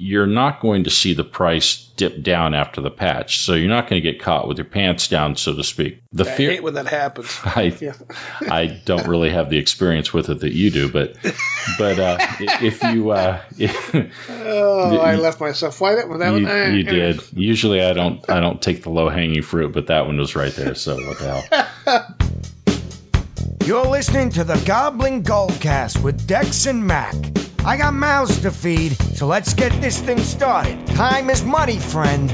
you're not going to see the price dip down after the patch. So you're not going to get caught with your pants down, so to speak. I hate when that happens. I don't really have the experience with it that you do, but if you I left myself wide with that one. You did. Usually I don't take the low hanging fruit, but that one was right there. So what the hell? You're listening to the Goblin Goldcast with Dex and Mac. I got mouths to feed, so let's get this thing started. Time is money, friend.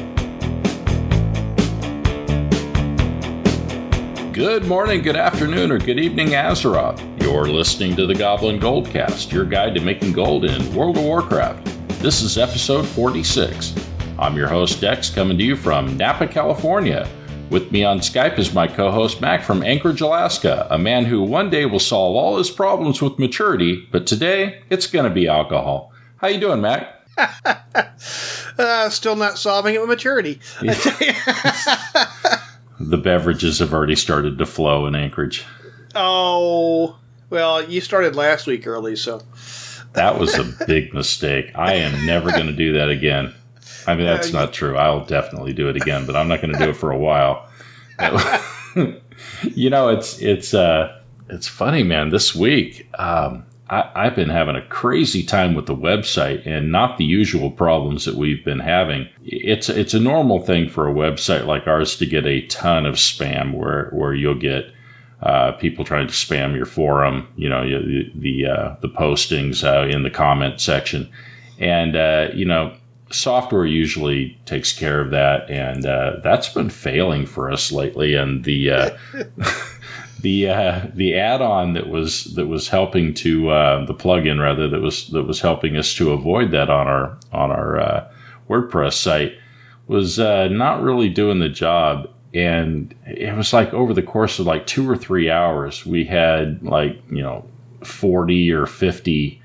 Good morning, good afternoon, or good evening, Azeroth. You're listening to the Goblin Goldcast, your guide to making gold in World of Warcraft. This is episode 46. I'm your host, Dex, coming to you from Napa, California. With me on Skype is my co-host, Mac, from Anchorage, Alaska, a man who one day will solve all his problems with maturity, but today it's going to be alcohol. How you doing, Mac? Still not solving it with maturity. The beverages have already started to flow in Anchorage. Oh, well, you started last week early, so. That was a big mistake. I am never going to do that again. I mean, that's not true. I'll definitely do it again, but I'm not going to do it for a while. You know, it's funny, man. This week, I've been having a crazy time with the website, and not the usual problems that we've been having. It's a normal thing for a website like ours to get a ton of spam, where you'll get people trying to spam your forum, you know, the postings in the comment section, and you know. Software usually takes care of that, and that's been failing for us lately. And the add-on that was helping to the plugin rather that was helping us to avoid that on our WordPress site was not really doing the job. And it was like over the course of like 2 or 3 hours, we had 40 or 50.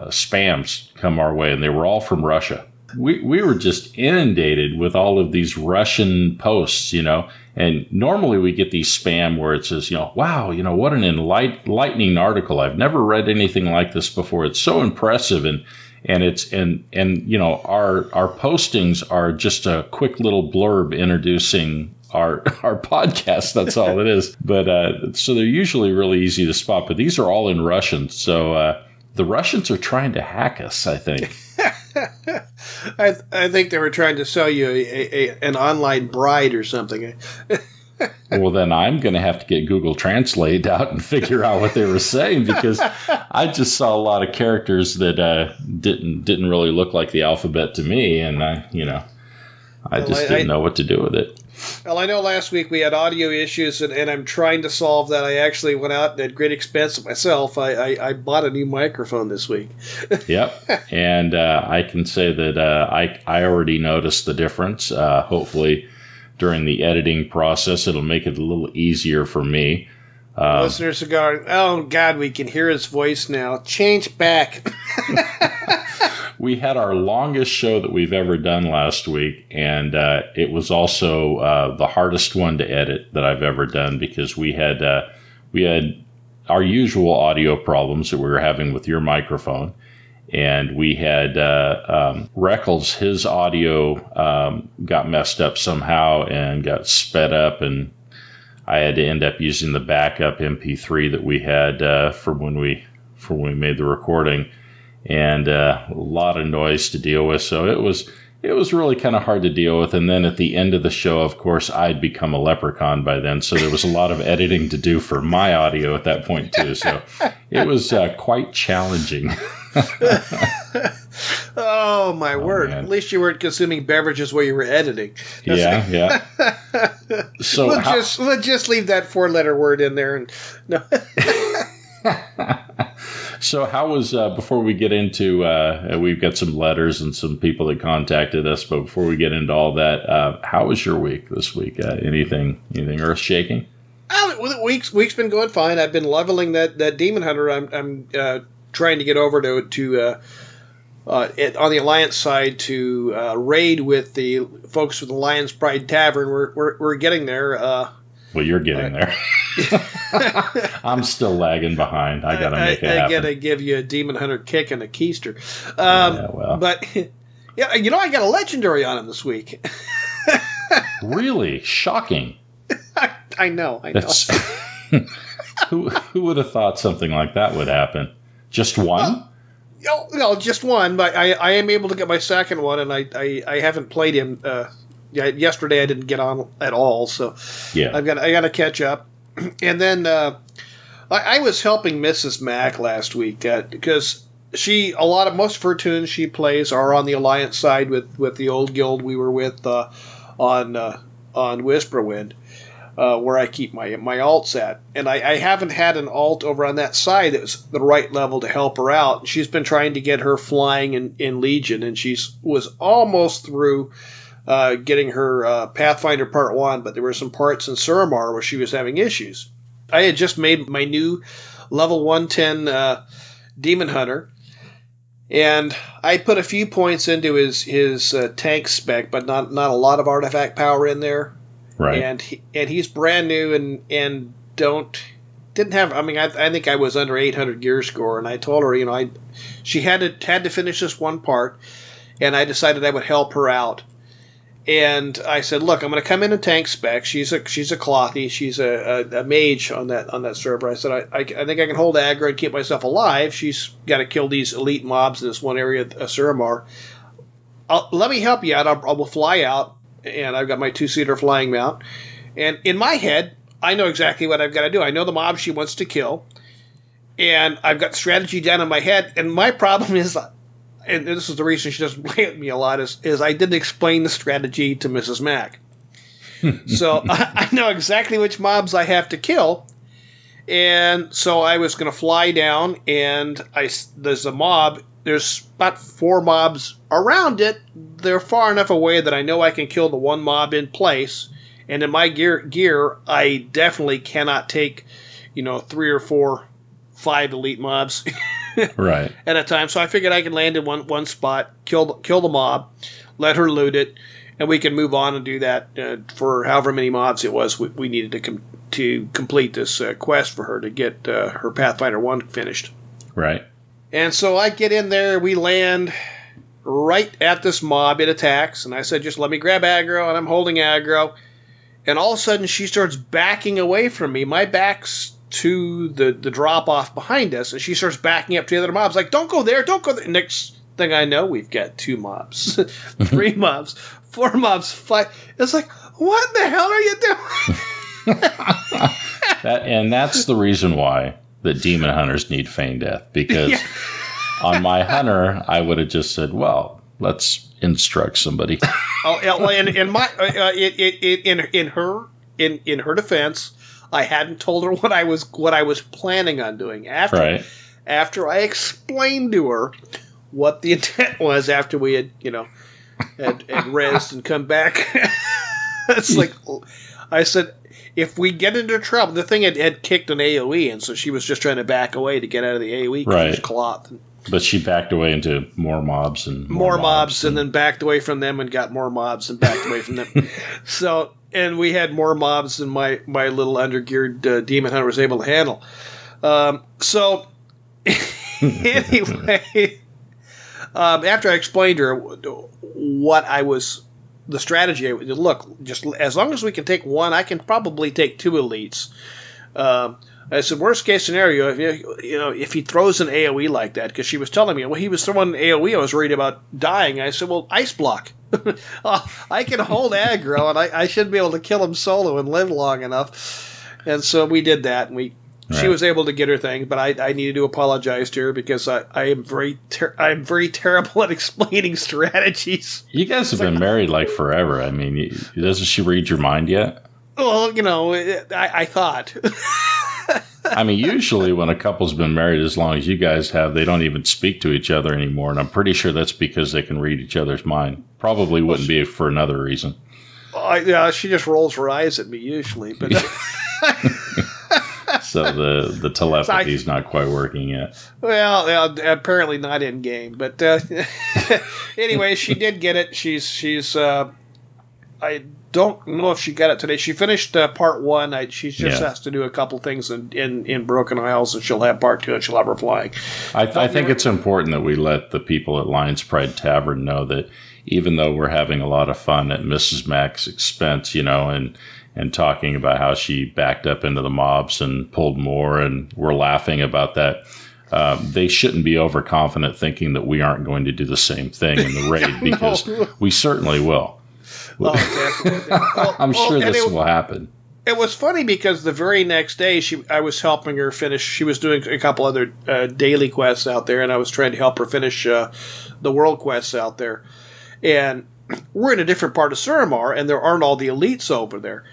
Spams come our way, and they were all from Russia. We were just inundated with all of these Russian posts, you know, and normally we get these spam where it says, you know, wow, you know, what an enlightening article. I've never read anything like this before. It's so impressive. And it's, and you know, our postings are just a quick little blurb introducing our podcast. That's all it is. But so they're usually really easy to spot, but these are all in Russian. So, the Russians are trying to hack us, I think. I think they were trying to sell you an online bride or something. Well, then I'm going to have to get Google Translate out and figure out what they were saying, because I just saw a lot of characters that didn't really look like the alphabet to me, and I didn't know what to do with it. Well, I know last week we had audio issues, and I'm trying to solve that. I actually went out at great expense myself. I bought a new microphone this week. Yep, and I can say that I already noticed the difference. Hopefully, during the editing process, it'll make it a little easier for me. Listeners are going, oh, God, we can hear his voice now. Change back. We had our longest show that we've ever done last week, and it was also the hardest one to edit that I've ever done, because we had our usual audio problems that we were having with your microphone, and we had Reckles, his audio got messed up somehow and got sped up, and I had to end up using the backup MP3 that we had for when we made the recording. And a lot of noise to deal with, so it was really kind of hard to deal with. And then at the end of the show, of course, I'd become a leprechaun by then, so there was a lot of editing to do for my audio at that point too. So it was quite challenging. Oh my word! Man. At least you weren't consuming beverages while you were editing. Yeah. So we'll just leave that 4-letter word in there. And no. So how was, before we get into, we've got some letters and some people that contacted us, but before we get into all that, how was your week this week? Anything earth-shaking? The week's been going fine. I've been leveling that Demon Hunter. I'm trying to get over to on the Alliance side to raid with the folks from the Lion's Pride Tavern. We're getting there. Well, you're getting there. I'm still lagging behind. I got to make it happen. I got to give you a Demon Hunter kick and a keister. But, yeah, I got a legendary on him this week. Really? Shocking. I know. Who would have thought something like that would happen? Just one? No, just one. But I am able to get my second one, and I haven't played him. Yesterday I didn't get on at all, so yeah. I got to catch up. And then I was helping Mrs. Mac last week because most of her tunes she plays are on the Alliance side with the old guild we were with on Whisperwind. Where I keep my alts at. And I haven't had an alt over on that side that was the right level to help her out. She's been trying to get her flying in Legion, and was almost through getting her Pathfinder Part 1, but there were some parts in Suramar where she was having issues. I had just made my new level 110 Demon Hunter, and I put a few points into his tank spec, but not a lot of artifact power in there. Right. And he's brand new and didn't have. I mean, I think I was under 800 gear score, and I told her, she had to finish this one part, and I decided I would help her out. And I said, look, I'm going to come in and tank spec. She's a clothy. She's a mage on that server. I said, I think I can hold aggro and keep myself alive. She's got to kill these elite mobs in this one area of Suramar. Let me help you out. I will fly out. And I've got my 2-seater flying mount. And in my head, I know exactly what I've got to do. I know the mob she wants to kill. And I've got strategy down in my head. And my problem is, and this is the reason she doesn't play with me a lot, is I didn't explain the strategy to Mrs. Mac. So I know exactly which mobs I have to kill. And so I was going to fly down, and there's a mob. There's about 4 mobs around it. They're far enough away that I know I can kill the one mob in place. And in my gear, I definitely cannot take, 3 or 4, 5 elite mobs right at a time. So I figured I could land in one spot, kill the mob, let her loot it, and we can move on and do that for however many mobs it was we needed to complete this quest for her to get her Pathfinder 1 finished. Right. And so I get in there, we land right at this mob, it attacks, and I said, just let me grab aggro, and I'm holding aggro. And all of a sudden, she starts backing away from me. My back's to the drop-off behind us, and she starts backing up to the other mobs, like, don't go there, don't go there. Next thing I know, we've got 2 mobs, 3 mobs, 4 mobs, 5. It's like, what the hell are you doing? And that's the reason why that demon hunters need feign death, because on my hunter I would have just said, well, let's instruct somebody. In her defense, I hadn't told her what I was planning on doing. After I explained to her what the intent was, after we had rezzed and come back, it's like I said, if we get into trouble, the thing had kicked an AoE, and so she was just trying to back away to get out of the AoE because it was cloth. But she backed away into more mobs and more mobs, and then backed away from them and got more mobs and backed away from them. So, and we had more mobs than my little undergeared demon hunter was able to handle. Anyway, after I explained to her what the strategy, look, just as long as we can take 1, I can probably take 2 elites. I said, worst case scenario, if he throws an AoE like that, because she was telling me, well, he was throwing an AoE, I was worried about dying. I said, well, ice block. I can hold aggro, and I should be able to kill him solo and live long enough. And so we did that, and she was able to get her thing, but I needed to apologize to her because I am very terrible at explaining strategies. You guys have been married like forever. I mean, doesn't she read your mind yet? Well, I thought. I mean, usually when a couple's been married as long as you guys have, they don't even speak to each other anymore, and I'm pretty sure that's because they can read each other's mind. Probably wouldn't be for another reason. She just rolls her eyes at me usually, but so the telepathy is not quite working yet. Well, apparently not in game, but anyway, she did get it. She's don't know if she got it today. She finished part 1. She just has to do a couple things in Broken Isles, and she'll have part 2, and she'll have her flying. I think it's important that we let the people at Lion's Pride Tavern know that even though we're having a lot of fun at Mrs. Mack's expense, and talking about how she backed up into the mobs and pulled more, and we're laughing about that, they shouldn't be overconfident thinking that we aren't going to do the same thing in the raid, because we certainly will. Oh, definitely. I'm sure this will happen. It was funny because the very next day, I was helping her finish. She was doing a couple other daily quests out there, and I was trying to help her finish the world quests out there. And we're in a different part of Suramar, and there aren't all the elites over there.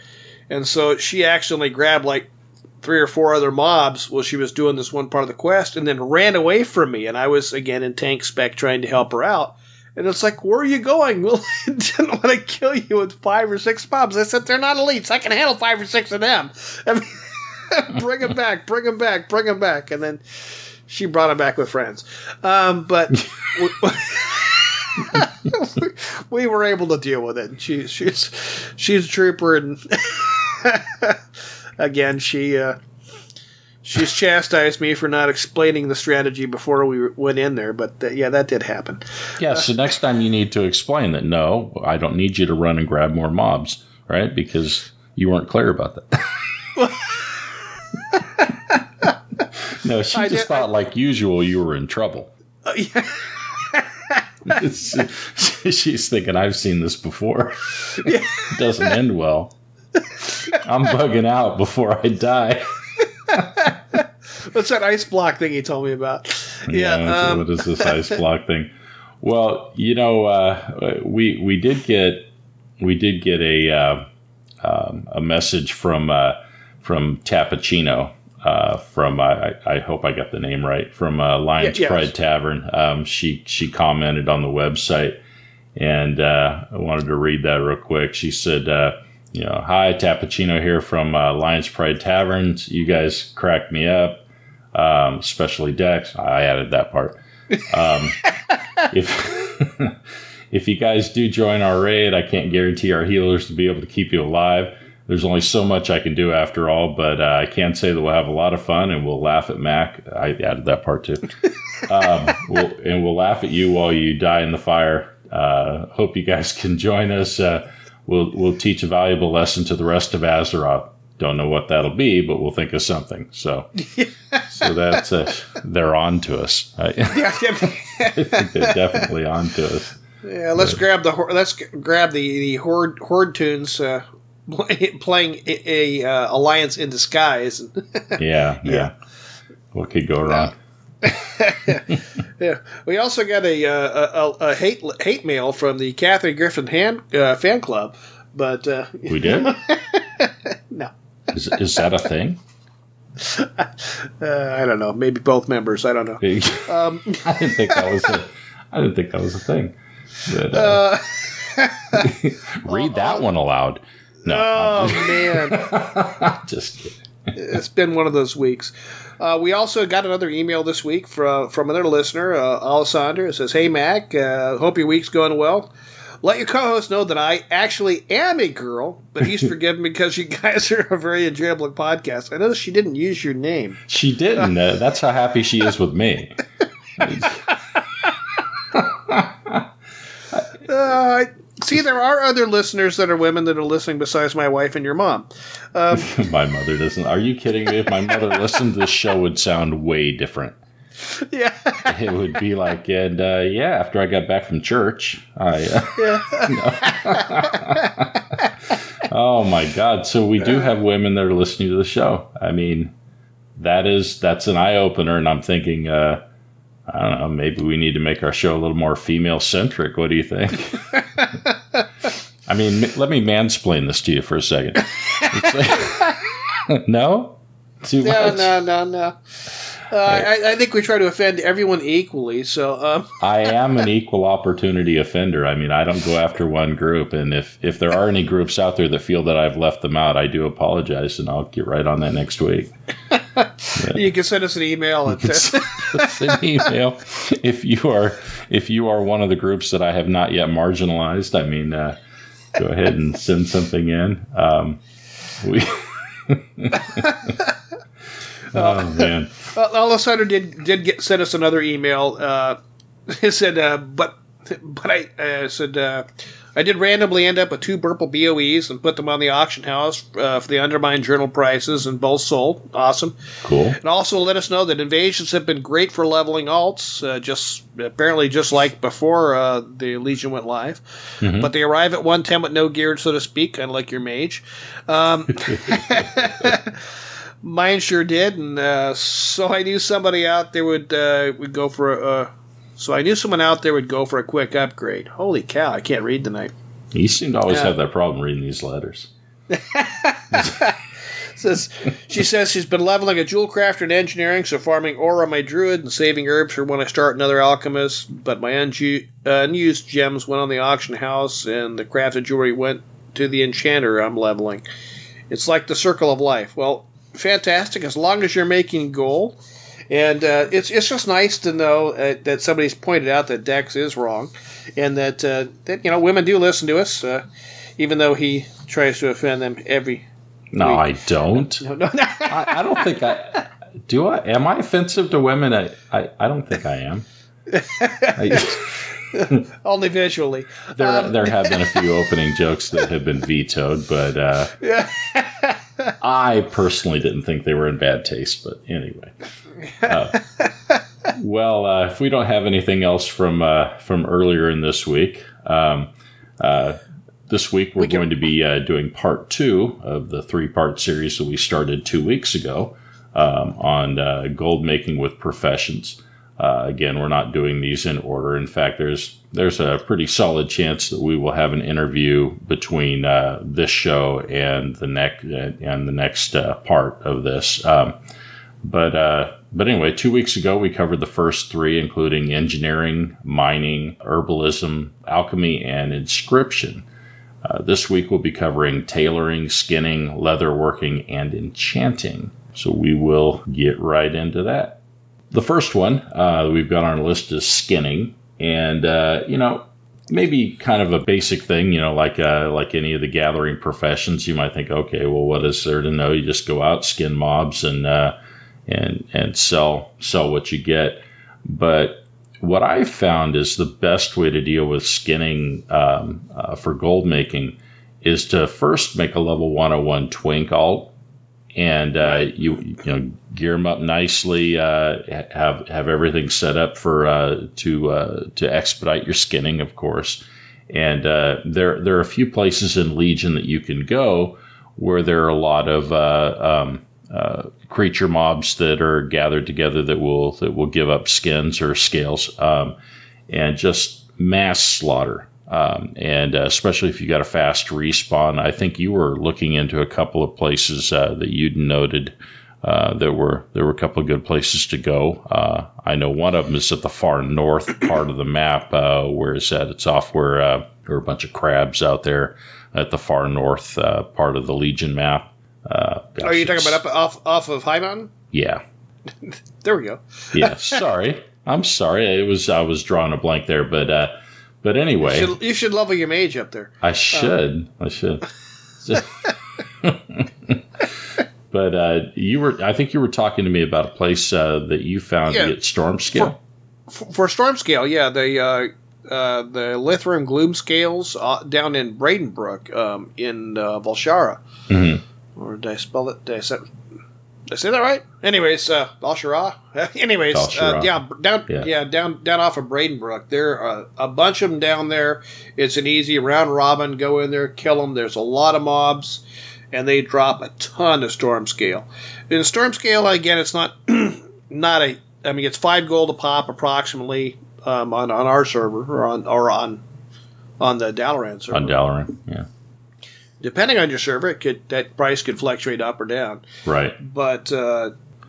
And so she accidentally grabbed like 3 or 4 other mobs while she was doing this one part of the quest, and then ran away from me. And I was, again, in tank spec trying to help her out. And it's like, where are you going? Well, I didn't want to kill you with 5 or 6 mobs. I said, they're not elites. I can handle 5 or 6 of them. I mean, bring them back, bring them back, bring them back. And then she brought them back with friends. But we were able to deal with it. She's a trooper, and again, she's chastised me for not explaining the strategy before we went in there, but that did happen. Yeah, so next time you need to explain that, no, I don't need you to run and grab more mobs, right? Because you weren't clear about that. No, she just thought, like usual, you were in trouble. Yeah. She's thinking, I've seen this before. It doesn't end well. I'm bugging out before I die. What's that ice block thing you told me about? Yeah, what is this ice block thing? Well, we did get a message from Tappuccino, from I hope I got the name right, from Lion's Pride Tavern. She commented on the website, and I wanted to read that real quick. She said, hi, Tappuccino here from Lion's Pride Taverns. You guys cracked me up, especially Dex. I added that part. If you guys do join our raid, I can't guarantee our healers to be able to keep you alive. There's only so much I can do after all, but I can say that we'll have a lot of fun, and we'll laugh at Mac. I added that part too. We'll laugh at you while you die in the fire. Hope you guys can join us. We'll teach a valuable lesson to the rest of Azeroth. Don't know what that'll be, but we'll think of something. So that's they're on to us. I think they're definitely on to us. Yeah, let's grab the Hoard Tunes. Playing a alliance in disguise. Yeah. What could go wrong? Yeah. We also got a hate mail from the Catherine Griffin fan club, but we did. No. Is that a thing? I don't know. Maybe both members. I don't know. I didn't think that was a thing. But, read that one aloud. No. Oh, man. Just kidding. It's been one of those weeks. We also got another email this week from another listener, Alessandro. It says, hey, Mac, hope your week's going well. Let your co-host know that I actually am a girl, but he's forgiven because you guys are a very enjoyable podcast. I noticed she didn't use your name. She didn't. That's how happy she is with me. See, there are other listeners that are women that are listening besides my wife and your mom. My mother doesn't. Are you kidding me? If my mother listened, this show would sound way different. Yeah. It would be like, and after I got back from church, Oh, my God. So we do have women that are listening to the show. I mean, that's an eye-opener, and I'm thinking, I don't know, maybe we need to make our show a little more female-centric. What do you think? I mean, let me mansplain this to you for a second. No? Too much? No. I think we try to offend everyone equally. So I am an equal opportunity offender. I mean, I don't go after one group. And if there are any groups out there that feel that I've left them out, I do apologize, and I'll get right on that next week. You can send us an email. Send an email if you are one of the groups that I have not yet marginalized. I mean, go ahead and send something in. We. Oh man! Alessandro did send us another email. He said, but I said I did randomly end up with 2 purple BOEs and put them on the auction house for the undermined journal prices, and both sold. Awesome. Cool. And also let us know that invasions have been great for leveling alts, just like before the Legion went live. Mm-hmm. But they arrive at 110 with no gear, so to speak, unlike your mage. Mine sure did, and so I knew somebody out there would go for a. So I knew someone out there would go for a quick upgrade. Holy cow! I can't read tonight. You seem to always have that problem reading these letters. She says she's been leveling a jewel crafter and engineering, so farming ore on my druid and saving herbs for when I start another alchemist. But my unused gems went on the auction house, and the crafted jewelry went to the enchanter I'm leveling. It's like the circle of life. Well, fantastic, as long as you're making gold. And it's just nice to know that somebody's pointed out that Dex is wrong, and that women do listen to us, even though he tries to offend them every No, week. I don't. No. I don't think I do. Am I offensive to women? I don't think I am. Only visually. There have been a few opening jokes that have been vetoed, but I personally didn't think they were in bad taste. But anyway. If we don't have anything else from earlier in this week, this week we're going to be doing part 2 of the 3-part series that we started 2 weeks ago on gold making with professions. Again, we're not doing these in order. In fact, there's a pretty solid chance that we will have an interview between this show and the next part of this. But anyway, 2 weeks ago, we covered the first 3, including engineering, mining, herbalism, alchemy, and inscription. This week, we'll be covering tailoring, skinning, leatherworking, and enchanting. So we will get right into that. The first one we've got on our list is skinning. And, maybe kind of a basic thing, like any of the gathering professions, you might think, okay, well, what is there to know? You just go out, skin mobs, and sell what you get. But what I found is the best way to deal with skinning for gold making is to first make a level 101 twink alt, and you gear them up nicely, have everything set up for to expedite your skinning, of course. And there are a few places in Legion that you can go where there are a lot of creature mobs that are gathered together that will give up skins or scales, and just mass slaughter. And especially if you got a fast respawn. I think you were looking into a couple of places that you'd noted. There were a couple of good places to go. I know one of them is at the far north part of the map. Where is that? It's off where there are a bunch of crabs out there at the far north part of the Legion map. Are you talking about off of High Mountain? Yeah. There we go. Yeah. Sorry. I'm sorry. I was drawing a blank there, but anyway. You should level your mage up there. I should. But I think you were talking to me about a place that you found to get storm scale. For storm scale, yeah. The Lithium Gloom scales down in Bradenbrook in Volshara. Mm-hmm. Or did I spell it? Did I say that right? Anyways, Volshara. Anyways, down off of Bradenbrook. There are a bunch of them down there. It's an easy round robin. Go in there, kill them. There's a lot of mobs, and they drop a ton of storm scale. In storm scale, again, it's not it's 5 gold a pop approximately on our server or on the Dalaran server. On Dalaran, yeah. Depending on your server, that price could fluctuate up or down. Right. But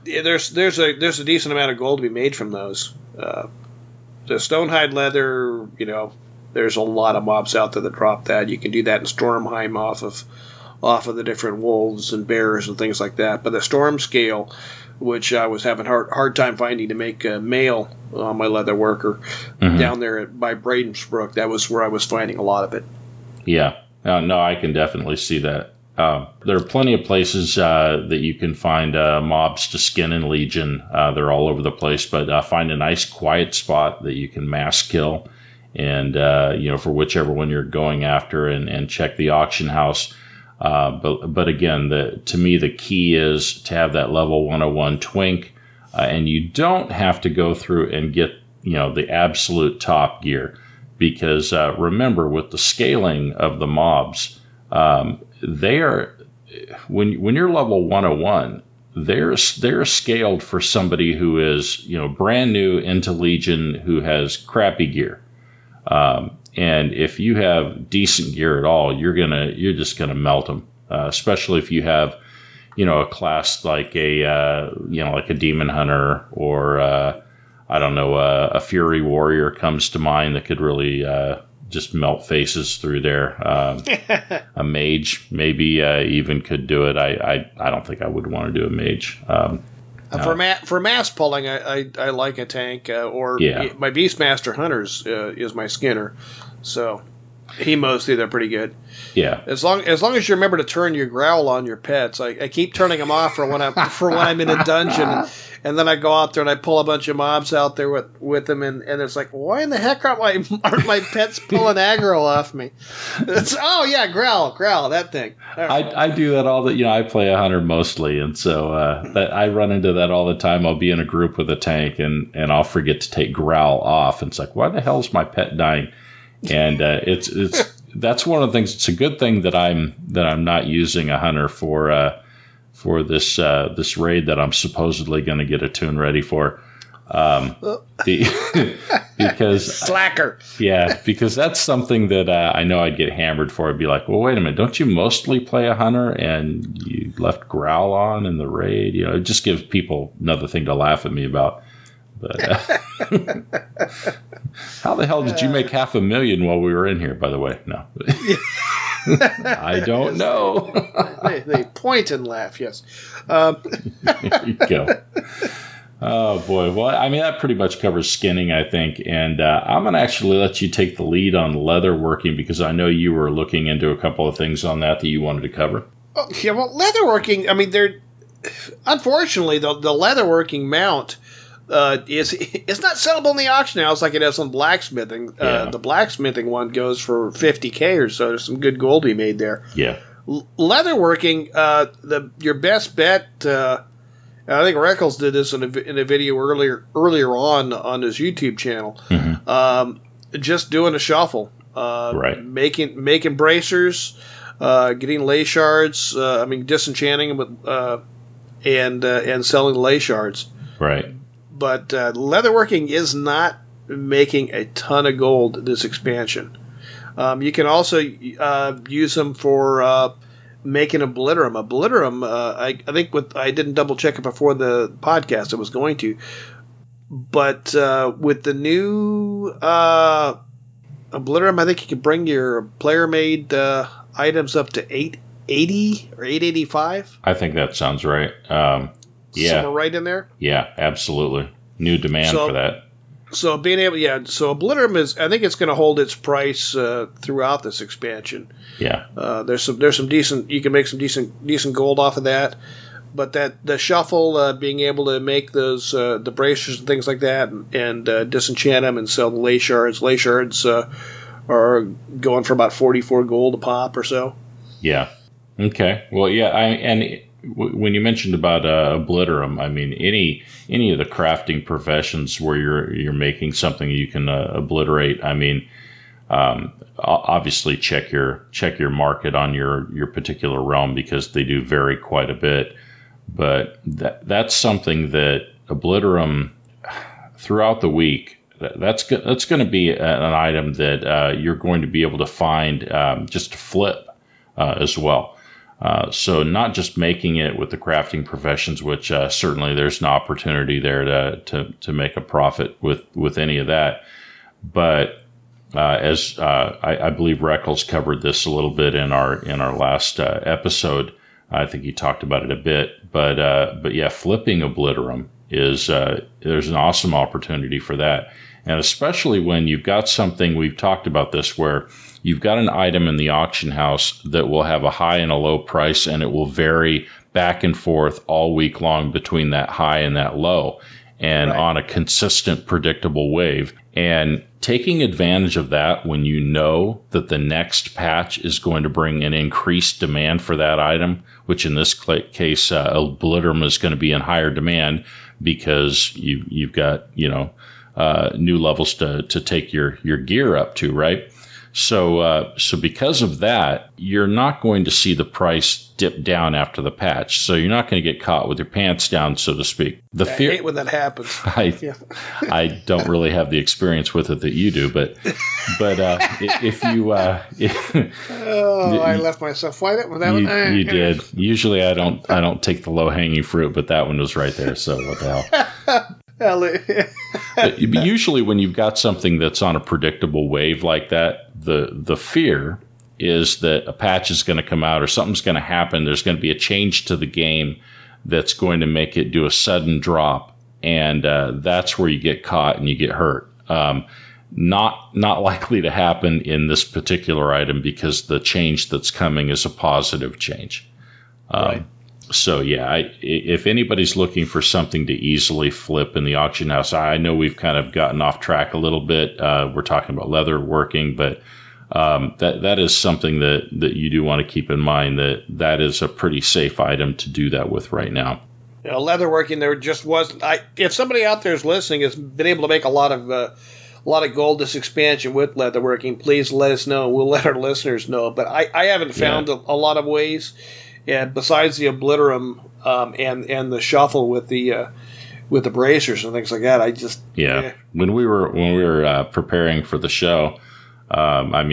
there's a decent amount of gold to be made from those. The Stonehide leather, there's a lot of mobs out there that drop that. You can do that in Stormheim off of the different wolves and bears and things like that. But the storm scale, which I was having hard time finding to make mail on my leather worker down there by Bradensbrook, that was where I was finding a lot of it. Yeah. No, I can definitely see that. There are plenty of places that you can find mobs to skin in Legion. They're all over the place, but find a nice quiet spot that you can mass kill, and for whichever one you're going after, and check the auction house. But again, to me the key is to have that level 101 twink, and you don't have to go through and get the absolute top gear, because remember, with the scaling of the mobs, they are, when you're level 101, they're scaled for somebody who is brand new into Legion, who has crappy gear. And if you have decent gear at all, you're just gonna melt them. Especially if you have a class like like a Demon Hunter, or I don't know, a Fury Warrior comes to mind that could really just melt faces through there. A mage maybe even could do it. I don't think I would want to do a mage. For mass pulling, I like a tank, or my Beastmaster Hunters is my Skinner, so he mows through. They're pretty good. Yeah. As long as you remember to turn your growl on your pets. I keep turning them off for when I'm in a dungeon, and then I go out there and I pull a bunch of mobs out there with them, and it's like, why in the heck aren't my pets pulling aggro off me? Growl, that thing. I do that all the I play a hunter mostly, and so I run into that all the time. I'll be in a group with a tank, and I'll forget to take growl off, and it's like, why the hell is my pet dying? And it's that's one of the things. It's a good thing that I'm not using a hunter for this raid that I'm supposedly going to get a tune ready for. Because slacker. Yeah, because that's something that I know I'd get hammered for. I'd be like, well, wait a minute, don't you mostly play a hunter and you left growl on in the raid? It just gives people another thing to laugh at me about. But how the hell did you make $500,000 while we were in here, by the way? No. I don't know. They point and laugh, yes. There you go. Oh, boy. Well, I mean, that pretty much covers skinning, I think. And I'm going to actually let you take the lead on leatherworking, because I know you were looking into a couple of things on that you wanted to cover. Oh, yeah, well, leatherworking, I mean, unfortunately, the leatherworking mount it's not sellable in the auction house like it is on blacksmithing. The blacksmithing one goes for $50,000 or so. There's some good gold to be made there. Yeah. Leatherworking, your best bet. I think Reckles did this in a video earlier on his YouTube channel. Mm-hmm. Just doing a shuffle, right? Making bracers, getting lay shards. Disenchanting them and selling lay shards. Right. But leatherworking is not making a ton of gold this expansion. You can also use them for making obliterum. Obliterum, I think I didn't double check it before the podcast. I was going to, but with the new obliterum, I think you can bring your player-made items up to 880 or 885. I think that sounds right. Yeah. Somewhere right in there? Yeah, absolutely. New demand for that. So obliterum is, I think it's going to hold its price throughout this expansion. Yeah. There's some decent, you can make some decent gold off of that. But the shuffle, being able to make those the bracers and things like that, and disenchant them and sell the lay shards. Lay shards are going for about 44 gold a pop or so. Yeah. Okay. Well, yeah. When you mentioned about obliterum, I mean, any of the crafting professions where you're making something you can obliterate. I mean, obviously check your market on your particular realm, because they do vary quite a bit. But that's something that obliterum throughout the week. That's going to be an item that you're going to be able to find just to flip as well. So not just making it with the crafting professions, which certainly there's an opportunity there to make a profit with any of that. But as I believe Reckles covered this a little bit in our last episode, I think he talked about it a bit. But yeah, flipping obliterum is there's an awesome opportunity for that. And especially when you've got something, we've talked about this, where you've got an item in the auction house that will have a high and a low price, and it will vary back and forth all week long between that high and that low, and on a consistent, predictable wave. And taking advantage of that when you know that the next patch is going to bring an increased demand for that item, which in this case, Obliterum is going to be in higher demand because you've got, new levels to take your gear up to, right? So because of that, you're not going to see the price dip down after the patch. So you're not going to get caught with your pants down, so to speak. I hate when that happens. I don't really have the experience with it that you do, but if you I left myself wide with that one. You did. Usually I don't take the low hanging fruit, but that one was right there. So what the hell? But usually when you've got something that's on a predictable wave like that, the fear is that a patch is going to come out or something's going to happen. There's going to be a change to the game that's going to make it do a sudden drop, and that's where you get caught and you get hurt. Not likely to happen in this particular item because the change that's coming is a positive change. Right. So, yeah, if anybody's looking for something to easily flip in the auction house, I know we've kind of gotten off track a little bit. We're talking about leather working, but that is something that you do want to keep in mind, that is a pretty safe item to do that with right now. Leather working, there just wasn't. If somebody out there is listening has been able to make a lot of gold this expansion with leather working, please let us know. We'll let our listeners know. But I haven't found a lot of ways. And besides the Obliterum and the shuffle with the bracers and things like that, I just When we were preparing for the show, when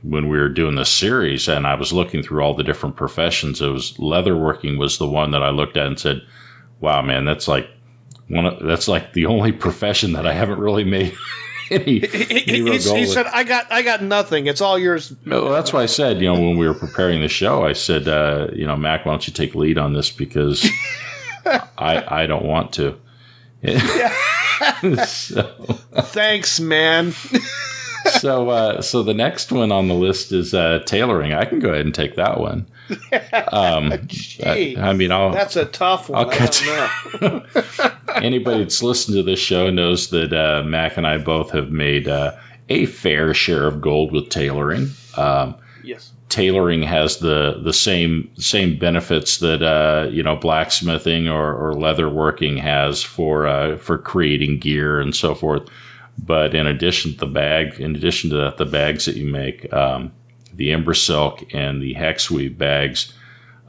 we were doing the series and I was looking through all the different professions, leatherworking was the one that I looked at and said, "Wow, man, that's like the only profession that I haven't really made." He said, "I got nothing. It's all yours." Well, that's why I said, when we were preparing the show, I said, Mac, why don't you take lead on this because I don't want to. Thanks, man. So the next one on the list is tailoring. I can go ahead and take that one. That's a tough one. I don't know. Anybody that's listened to this show knows that Mac and I both have made a fair share of gold with tailoring. Yes. Tailoring has the same benefits that blacksmithing or leatherworking has for creating gear and so forth. But in addition to that, the bags that you make, the Ember Silk and the Hex Weave bags,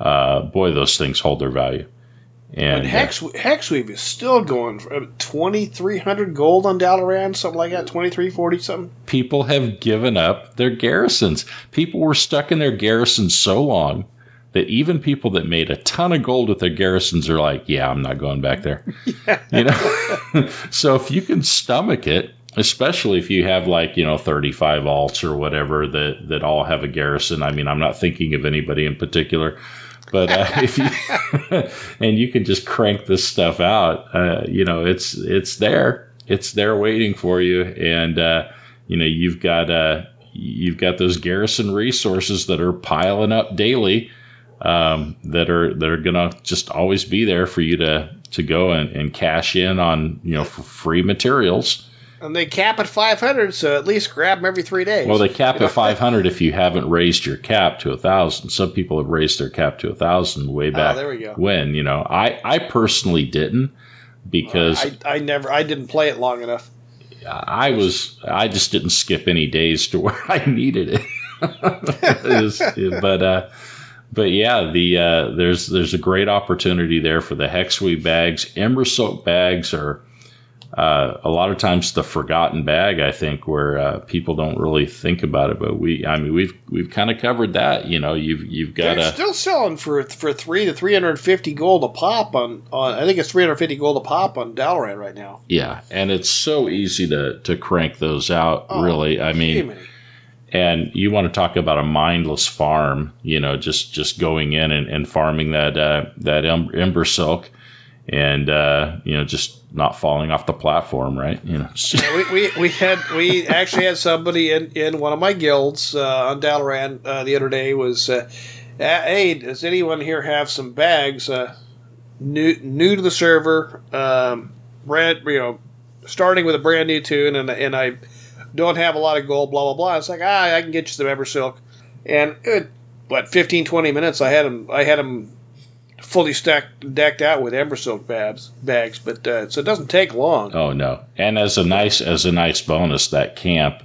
boy, those things hold their value. And Hex Weave is still going for 2,300 gold on Dalaran, something like that, 2,340 something. People have given up their garrisons. People were stuck in their garrisons so long that even people that made a ton of gold with their garrisons are like, yeah, I'm not going back there. So if you can stomach it, especially if you have 35 alts or whatever that all have a garrison. I mean, I'm not thinking of anybody in particular, but if you and you can just crank this stuff out, it's there waiting for you, and you've got those garrison resources that are piling up daily, that are gonna just always be there for you to go and cash in on for free materials. And they cap at 500, so at least grab them every 3 days. Well, they cap at 500 if you haven't raised your cap to 1,000. Some people have raised their cap to 1,000 way back. There we go. When I personally didn't, because I didn't play it long enough. I just didn't skip any days to where I needed it. But yeah, there's a great opportunity there for the Hexweave bags. Ember Silk bags are a lot of times the forgotten bag, I think, where people don't really think about it. But we've kind of covered that. You've got they're still selling for 350 gold a pop on I think it's 350 gold a pop on Dalaran right now. Yeah, and it's so easy to crank those out. Really, I mean. And you want to talk about a mindless farm, just going in and farming that Ember Silk. and just not falling off the platform, right? We actually had somebody in one of my guilds on Dalaran the other day was, hey, does anyone here have some bags? New to the server, starting with a brand new tune, and I don't have a lot of gold, blah blah blah. It's like, I can get you some Eversilk, and 15-20 minutes I had him fully decked out with Eversilk bags, but so it doesn't take long. Oh no! And as a nice bonus, that camp,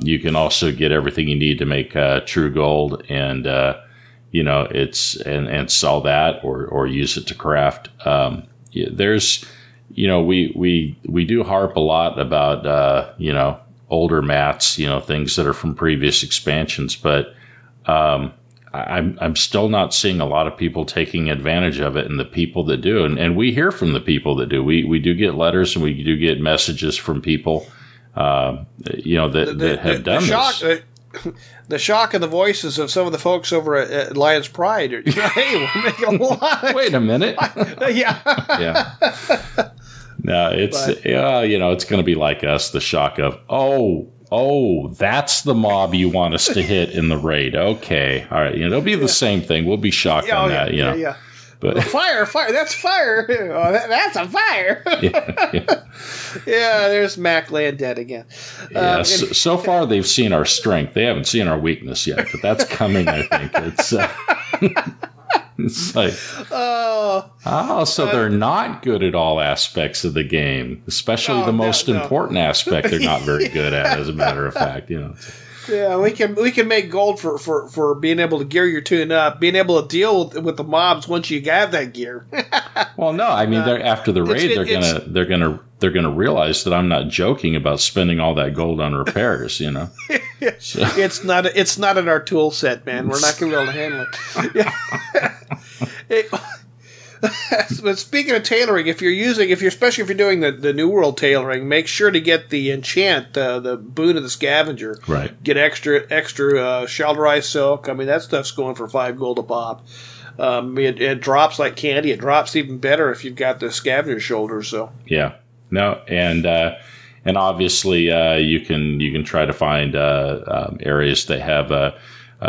you can also get everything you need to make true gold, and and sell that or use it to craft. There's, we do harp a lot about older mats, things that are from previous expansions, but I'm still not seeing a lot of people taking advantage of it, and the people that do, and we hear from the people that do. We do get letters, and we do get messages from people, that have done this. The shock in the voices of some of the folks over at Lions Pride. Hey, we're making a lot. Wait a minute. Yeah. Yeah. No, it's going to be like us. The shock of, oh, that's the mob you want us to hit in the raid. Okay, all right. It'll be the same thing. We'll be shocked on that. Yeah. But fire! That's fire! Oh, that's a fire! Yeah, there's Mac laying dead again. Yeah. So far, they've seen our strength. They haven't seen our weakness yet, but that's coming. I think it's. It's like, so they're not good at all aspects of the game, especially the most important aspect. They're not very good at, as a matter of fact. Yeah, we can make gold for being able to gear your tune up, being able to deal with the mobs once you have that gear. Well, no, I mean, after the raid, they're gonna realize that I'm not joking about spending all that gold on repairs. So. It's not in our tool set, man. We're not gonna be able to handle it. But speaking of tailoring, especially if you're doing the New World tailoring, make sure to get the enchant, the boon of the scavenger. Right. Get extra shelterized silk. I mean, that stuff's going for 5 gold a pop. It drops like candy. It drops even better if you've got the scavenger shoulder. So. Yeah. No, and obviously you can try to find areas that have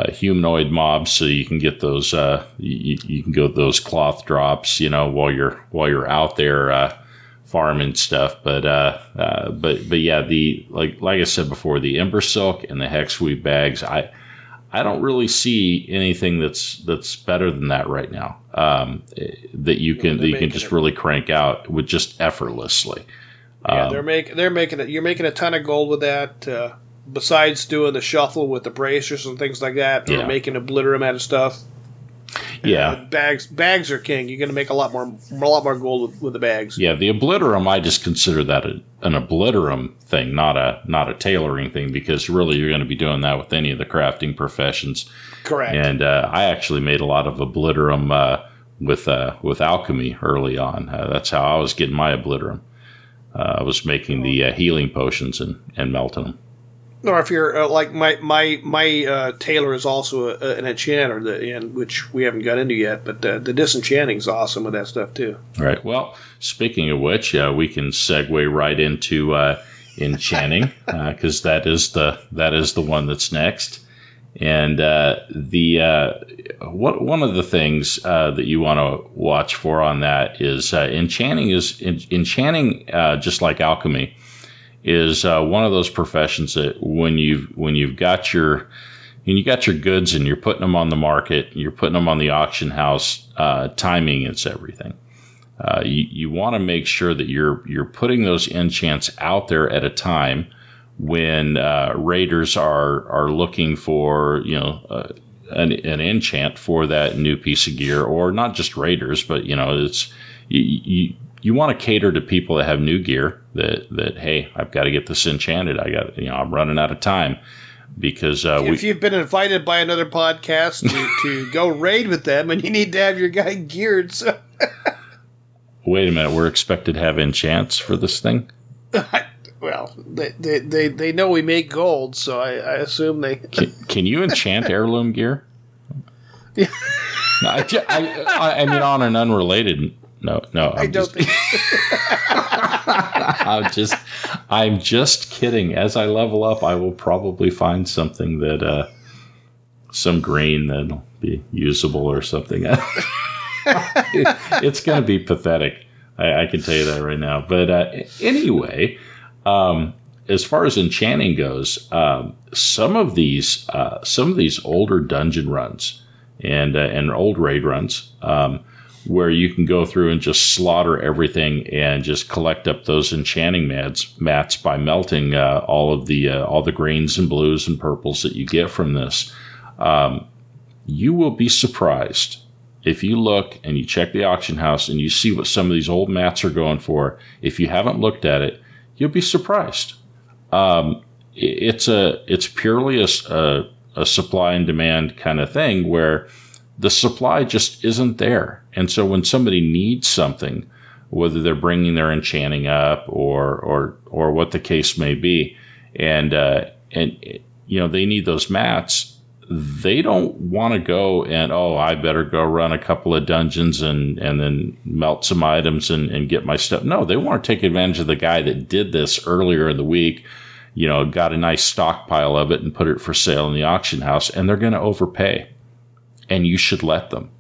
humanoid mobs, so you can get those you can go those cloth drops, while you're out there farming stuff. But yeah, like I said before, the Ember Silk and the Hex Weave bags, I don't really see anything that's better than that right now. That you can just really crank out with just effortlessly. Yeah, they're making it. You're making a ton of gold with that. Besides doing the shuffle with the bracers and things like that, they're making obliterum out of stuff. Yeah, bags are king. You're going to make a lot more gold with the bags. Yeah, the obliterum, I just consider that an obliterum thing, not a tailoring thing, because really you're going to be doing that with any of the crafting professions. Correct. And I actually made a lot of obliterum with alchemy early on. That's how I was getting my obliterum. I was making the healing potions and melting them. Or if you're like my tailor is also an enchanter, which we haven't got into yet, but the disenchanting is awesome with that stuff too. Right. Well, speaking of which, we can segue right into enchanting because that is the one that's next. And one of the things that you want to watch for on that is enchanting just like alchemy. Is one of those professions that when you've got your goods and you're putting them on the market, you're putting them on the auction house, timing is everything. You want to make sure that you're putting those enchants out there at a time when raiders are looking for an enchant for that new piece of gear, or not just raiders, but it's you want to cater to people that have new gear that hey, I've got to get this enchanted. I'm running out of time because if you've been invited by another podcast to go raid with them and you need to have your guy geared. So. Wait a minute, we're expected to have enchants for this thing? Well, they know we make gold, so I assume they. Can you enchant heirloom gear? Yeah. I mean, on an unrelated I don't think. I'm just kidding. As I level up, I will probably find something that some green that'll be usable or something. It's going to be pathetic. I can tell you that right now. But anyway, as far as enchanting goes, some of these older dungeon runs and old raid runs, where you can go through and just slaughter everything and just collect up those enchanting mats by melting all the greens and blues and purples that you get from this. You will be surprised if you look and you check the auction house and you see what some of these old mats are going for. If you haven't looked at it, you'll be surprised. It's purely a supply and demand kind of thing where the supply just isn't there. And so when somebody needs something, whether they're bringing their enchanting up or what the case may be, and you know, they need those mats, they don't want to go and, I better go run a couple of dungeons and then melt some items and get my stuff. No, they want to take advantage of the guy that did this earlier in the week, you know, got a nice stockpile of it and put it for sale in the auction house, and they're going to overpay. And you should let them.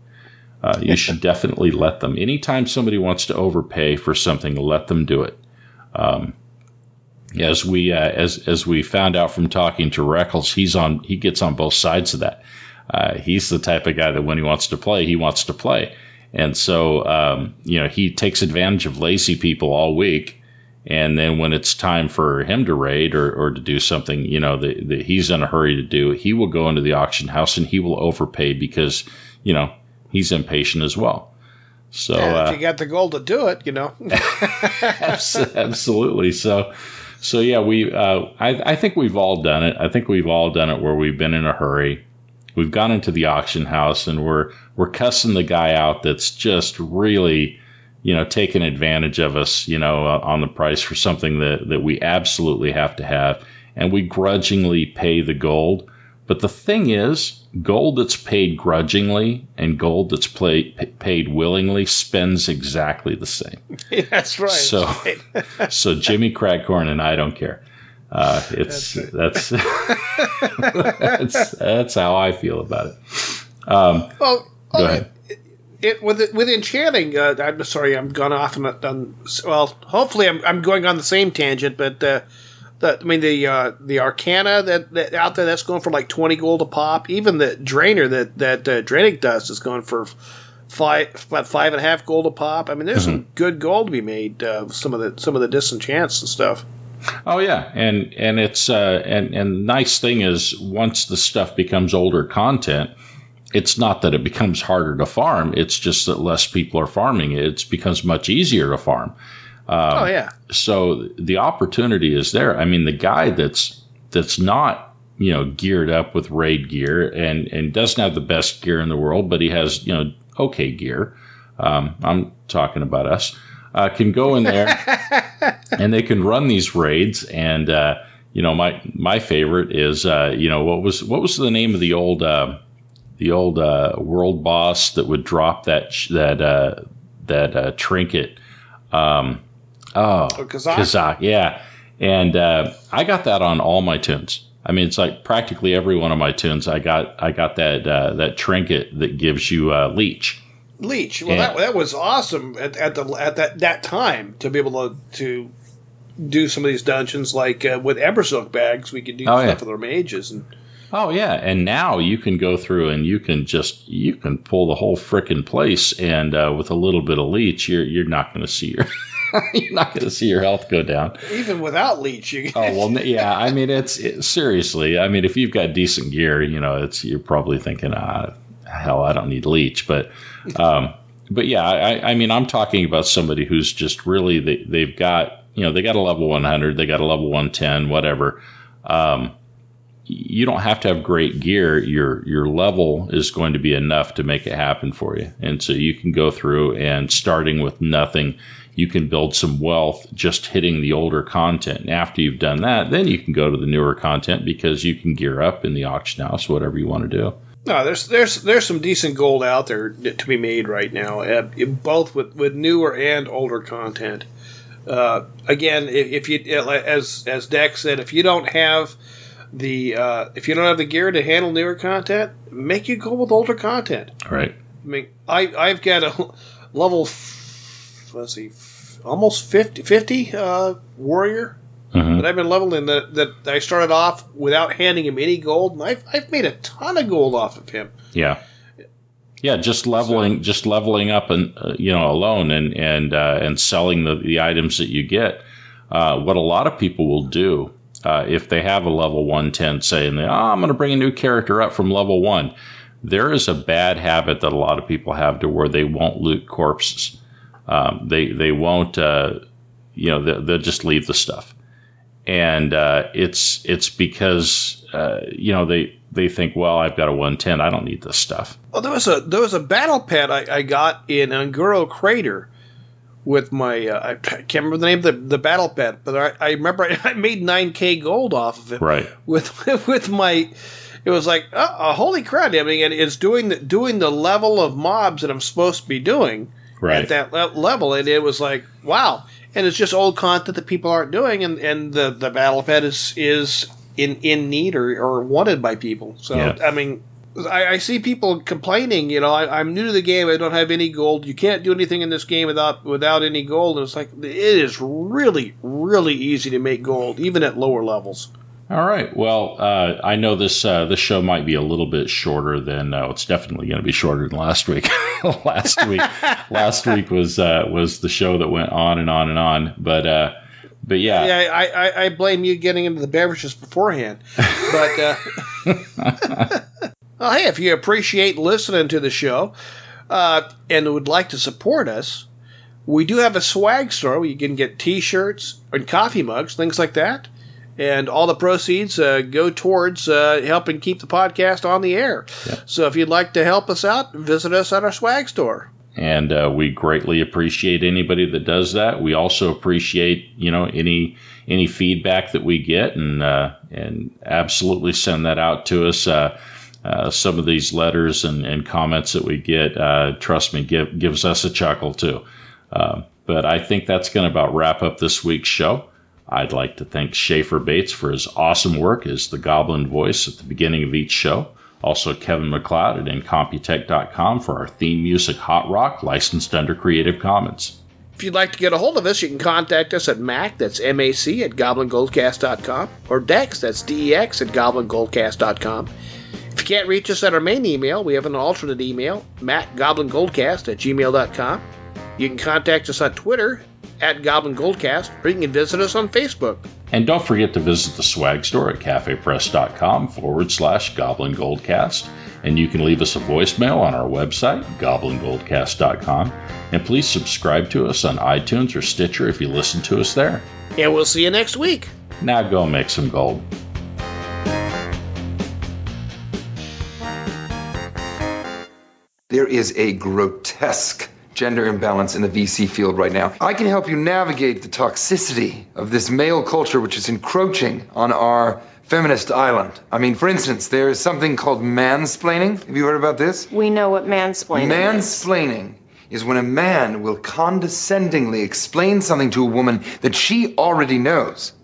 You should definitely let them. Anytime somebody wants to overpay for something, let them do it. As we found out from talking to Reckles, he gets on both sides of that. He's the type of guy that when he wants to play, he wants to play. And so, you know, he takes advantage of lazy people all week. And then when it's time for him to raid or to do something, you know, that he's in a hurry to do, he will go into the auction house and he will overpay because, you know, he's impatient as well. So if you got the gold to do it, you know. Absolutely. So yeah, I think we've all done it. I think we've all done it where we've been in a hurry. We've gone into the auction house and we're cussing the guy out that's just really, you know, taking advantage of us, you know, on the price for something that we absolutely have to have. And we grudgingly pay the gold. But the thing is, gold that's paid grudgingly and gold that's paid willingly spends exactly the same. Yeah, that's right. So Jimmy Crackcorn and I don't care. That's how I feel about it. Go ahead. With enchanting, I'm sorry, I'm gone off on. Well, hopefully, I'm going on the same tangent, but the Arkana that out there that's going for like 20 gold a pop. Even the drainer that Draining Dust is going for about 5.5 gold a pop. I mean, there's some good gold to be made. Some of the disenchants and stuff. Oh yeah, and it's and nice thing is once the stuff becomes older content. It's not that it becomes harder to farm. It's just that less people are farming it. It becomes much easier to farm. So the opportunity is there. I mean, the guy that's not, you know, geared up with raid gear and doesn't have the best gear in the world, but he has, you know, okay gear. I'm talking about us. Can go in there and they can run these raids. And you know, my favorite is you know, what was the name of the old world boss that would drop that trinket. Kazak, yeah. And I got that on all my tunes. I mean, it's like practically every one of my tunes. I got that trinket that gives you leech. Leech. Well, that was awesome at that time to be able to do some of these dungeons like with Embersilk bags. We could do stuff with our mages and. Oh yeah, and now you can go through and you can pull the whole frickin' place, and with a little bit of leech, you're not going to see your health go down. Even without leech, you. Oh well, yeah. I mean, it's seriously. I mean, if you've got decent gear, you know, you're probably thinking, hell, I don't need leech, but yeah, I mean, I'm talking about somebody who's just really they've got, you know, they got a level 100, they got a level 110, whatever. You don't have to have great gear. Your level is going to be enough to make it happen for you. And so you can go through and starting with nothing, you can build some wealth just hitting the older content. And after you've done that, then you can go to the newer content because you can gear up in the auction house, whatever you want to do. No, there's some decent gold out there to be made right now, both with newer and older content. Again, if you, as Dex said, if you don't have the gear to handle newer content, make you go with older content. Right. I mean, I've got a level, almost 50 warrior that I've been leveling. That I started off without handing him any gold, and I've made a ton of gold off of him. Yeah. Yeah, just leveling up and alone and selling the items that you get. What a lot of people will do if they have a level 110, say, and I'm going to bring a new character up from level 1. There is a bad habit that a lot of people have to where they won't loot corpses. They won't. They'll just leave the stuff, and it's because they think, well, I've got a 110, I don't need this stuff. Well, there was a battle pet I got in Anguro Crater with my I can't remember the name of the battle pet, but I remember I made 9K gold off of it. Right. With my, it was like, holy crap! I mean, it's doing the level of mobs that I'm supposed to be doing at that level, and it was like, wow. And it's just old content that people aren't doing, and the battle pet is in need or wanted by people. So, yeah. I mean, I see people complaining, I'm new to the game, I don't have any gold. You can't do anything in this game without any gold. And it's like, it is really, really easy to make gold, even at lower levels. All right. Well, I know this show might be a little bit shorter than it's definitely going to be shorter than last week. Last week was the show that went on and on and on. But yeah. Yeah, I blame you getting into the beverages beforehand. But well, hey, if you appreciate listening to the show and would like to support us, we do have a swag store where you can get T-shirts and coffee mugs, things like that. And all the proceeds go towards helping keep the podcast on the air. Yeah. So if you'd like to help us out, visit us at our swag store. And we greatly appreciate anybody that does that. We also appreciate, any feedback that we get, and absolutely send that out to us. Some of these letters and comments that we get, trust me, gives us a chuckle too. But I think that's going to about wrap up this week's show. I'd like to thank Schaefer Bates for his awesome work as the Goblin voice at the beginning of each show. Also, Kevin MacLeod at Incompetech.com for our theme music, Hot Rock, licensed under Creative Commons. If you'd like to get a hold of us, you can contact us at Mac, that's M-A-C, at GoblinGoldcast.com, or Dex, that's D-E-X, at GoblinGoldcast.com. If you can't reach us at our main email, we have an alternate email, MacGoblinGoldcast at gmail.com. You can contact us on Twitter, at Goblin Goldcast, or you can visit us on Facebook. And don't forget to visit the swag store at cafepress.com/Goblin Goldcast. And you can leave us a voicemail on our website, GoblinGoldcast.com. And please subscribe to us on iTunes or Stitcher if you listen to us there. And we'll see you next week. Now go make some gold. There is a grotesque gender imbalance in the VC field right now. I can help you navigate the toxicity of this male culture which is encroaching on our feminist island. I mean, for instance, there is something called mansplaining. Have you heard about this? We know what mansplaining is. Mansplaining is when a man will condescendingly explain something to a woman that she already knows.